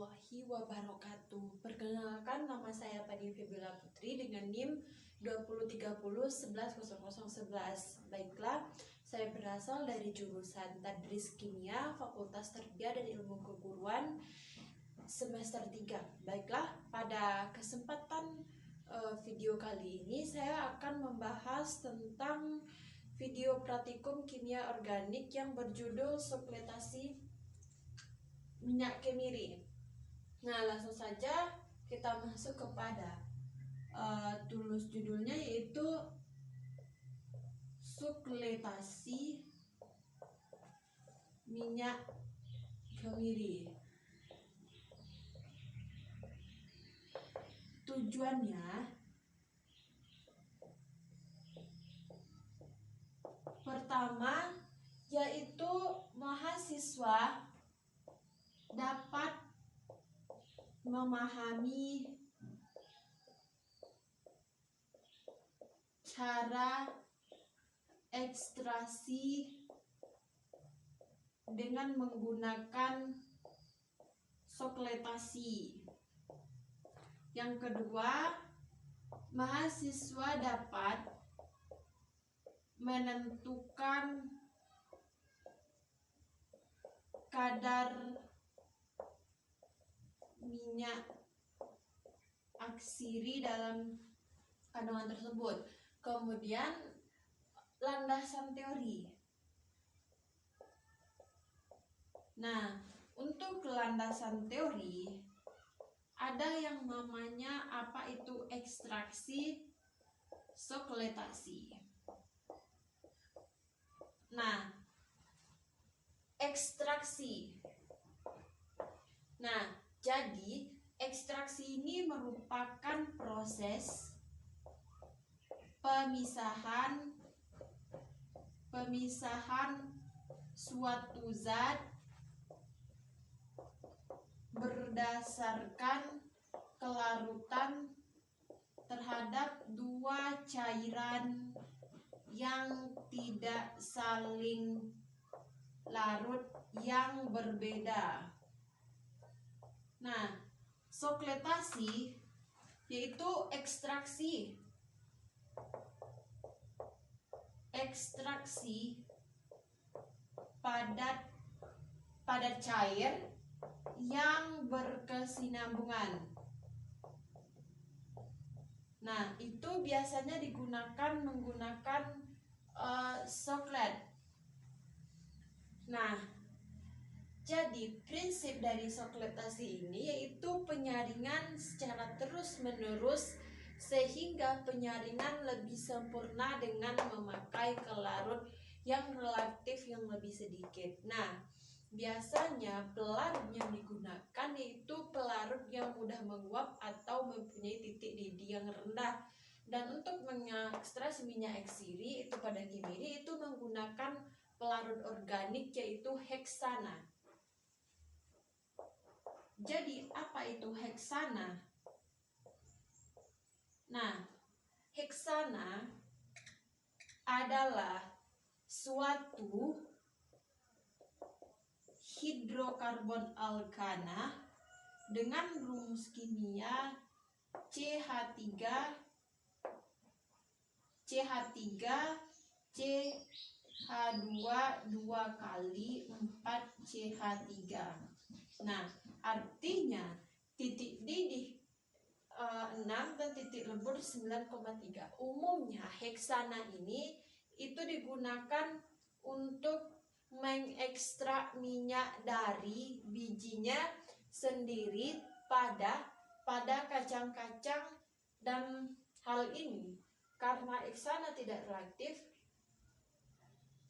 warahmatullahi wabarakatuh. Perkenalkan, nama saya Padi Febila Putri dengan NIM 2030110011. Baiklah, saya berasal dari jurusan Tadris Kimia, Fakultas Tarbiyah dan Ilmu Keguruan semester 3. Baiklah, pada kesempatan video kali ini saya akan membahas tentang video praktikum kimia organik yang berjudul supletasi minyak kemiri. Nah, langsung saja kita masuk kepada tulis judulnya, yaitu supletasi minyak kemiri. Tujuannya pertama yaitu mahasiswa dapat memahami cara ekstraksi dengan menggunakan supletasi. Yang kedua, mahasiswa dapat menentukan kadar minyak aksiri dalam kandungan tersebut. Kemudian landasan teori. Nah, untuk landasan teori ada yang namanya apa itu ekstraksi supletasi. Nah, ekstraksi. Nah, jadi ekstraksi ini merupakan proses pemisahan suatu zat berdasarkan kelarutan terhadap dua cairan yang tidak saling larut yang berbeda. Nah, supletasi yaitu ekstraksi padat cair yang berkesinambungan. Nah, itu biasanya menggunakan soklet. Nah, jadi prinsip dari supletasi ini yaitu penyaringan secara terus-menerus sehingga penyaringan lebih sempurna dengan memakai pelarut yang relatif yang lebih sedikit. Nah, biasanya pelarut yang digunakan yaitu pelarut yang mudah menguap atau mempunyai titik didih yang rendah. Dan untuk mengekstrak minyak aksiri itu pada kemiri itu menggunakan pelarut organik yaitu heksana. Jadi apa itu heksana? Nah, heksana adalah suatu hidrokarbon alkana dengan rumus kimia CH3 CH2 2 kali 4 CH3. Nah, artinya titik didih 6 dan titik lebur 9,3. Umumnya heksana ini itu digunakan untuk mengekstrak minyak dari bijinya sendiri pada kacang-kacang, dan hal ini karena heksana tidak reaktif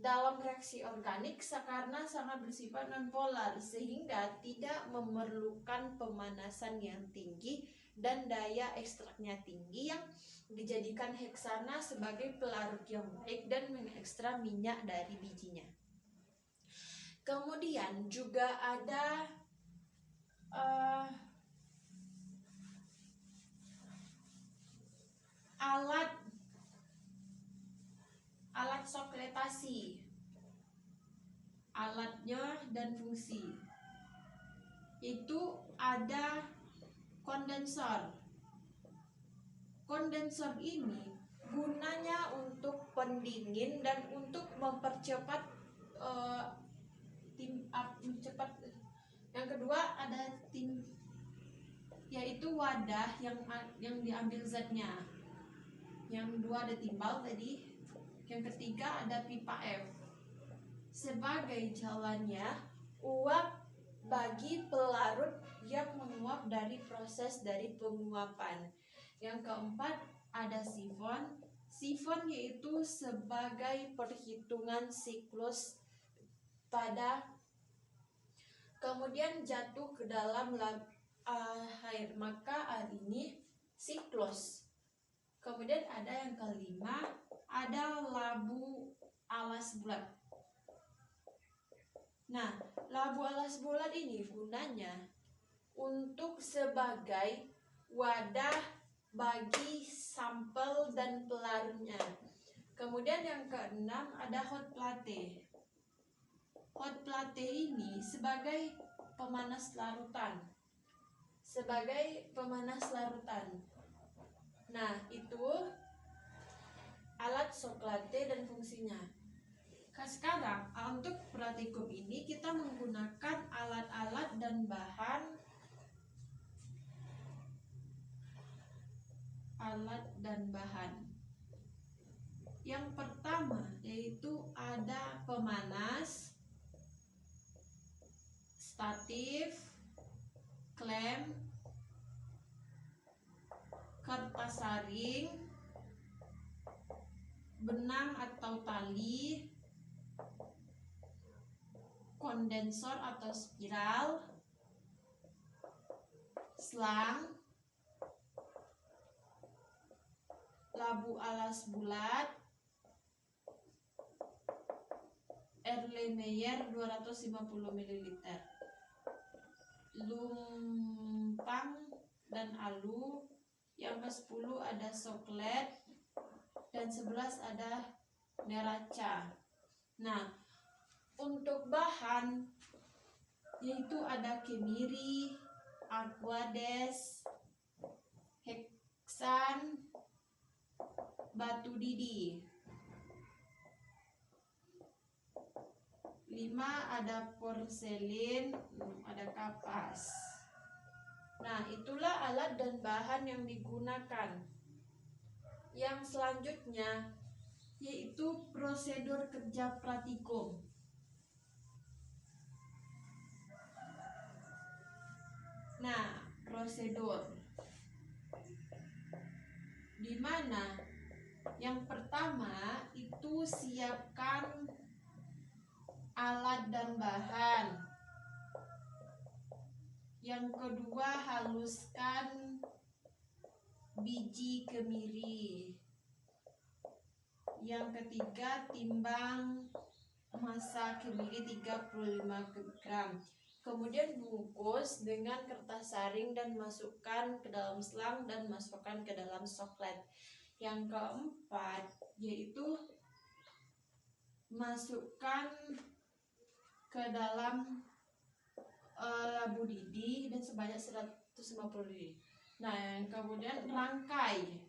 dalam reaksi organik karena sangat bersifat nonpolar sehingga tidak memerlukan pemanasan yang tinggi dan daya ekstraknya tinggi, yang dijadikan heksana sebagai pelarut yang baik dan mengekstrak minyak dari bijinya. Kemudian juga ada alat supletasi, alatnya dan fungsi. itu ada kondensor. Kondensor ini gunanya untuk pendingin dan untuk mempercepat cepat. Yang kedua ada yaitu wadah yang diambil zatnya. Yang dua ada timbal tadi. Yang ketiga ada pipa F. Sebagai jalannya uap bagi pelarut yang menguap dari proses dari penguapan. Yang keempat ada sifon. Sifon yaitu sebagai perhitungan siklus pada kemudian jatuh ke dalam air, maka air ini siklus. Kemudian ada yang kelima, ada labu alas bulat. Nah, labu alas bulat ini gunanya untuk sebagai wadah bagi sampel dan pelarutnya. Kemudian yang keenam ada hot plate. Hot plate ini sebagai pemanas larutan. Nah, itu alat shock plate dan fungsinya. Sekarang untuk praktikum ini kita menggunakan alat-alat dan bahan. Yang pertama yaitu ada pemanas, statif, klem, kertas saring, benang atau tali, kondensor atau spiral, selang, labu alas bulat, Erlenmeyer 250 ml, lumpang dan alu. Yang ke-10 ada soklet dan 11 ada neraca. Nah, untuk bahan yaitu ada kemiri, aquades, heksan, batu didi. 5 ada porselin, ada kapas. Nah, itulah alat dan bahan yang digunakan. Yang selanjutnya yaitu prosedur kerja praktikum. Nah, prosedur di mana yang pertama itu siapkan alat dan bahan. Yang kedua haluskan biji kemiri. Yang ketiga timbang massa kemiri 35 gram. Kemudian bungkus dengan kertas saring dan masukkan ke dalam selang dan masukkan ke dalam soklet. Yang keempat yaitu masukkan ke dalam labu didi dan sebanyak 150 didi. Nah, yang kemudian rangkai.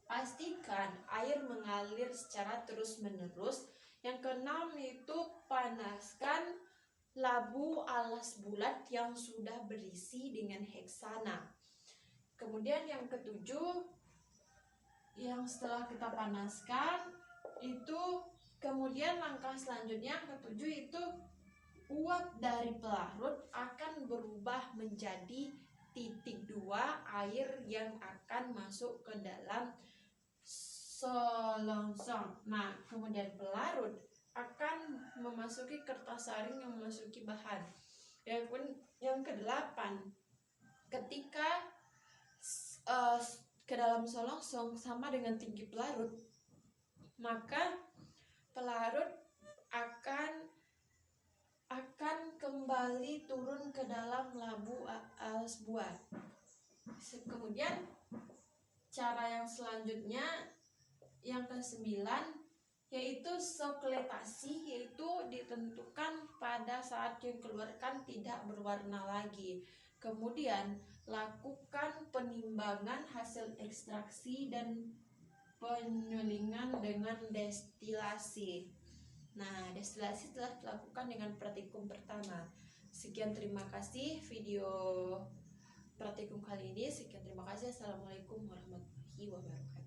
Pastikan air mengalir secara terus-menerus. Yang keenam itu panaskan labu alas bulat yang sudah berisi dengan heksana. Kemudian yang ketujuh, yang setelah kita panaskan itu kemudian langkah selanjutnya yang ketujuh itu uap dari pelarut akan berubah menjadi titik 2 air yang akan masuk ke dalam selongsong. Nah, kemudian pelarut akan memasuki kertas saring yang memasuki bahan. Yang ke-8, ketika ke dalam selongsong sama dengan tinggi pelarut, maka pelarut akan kembali turun ke dalam labu alas buat. Kemudian cara yang selanjutnya yang ke-9 yaitu sokletasi, yaitu ditentukan pada saat yang keluarkan tidak berwarna lagi. Kemudian lakukan penimbangan hasil ekstraksi dan penyulingan dengan destilasi. Nah, destilasi telah dilakukan dengan praktikum pertama. Sekian, terima kasih video praktikum kali ini. Sekian, terima kasih. Assalamualaikum warahmatullahi wabarakatuh.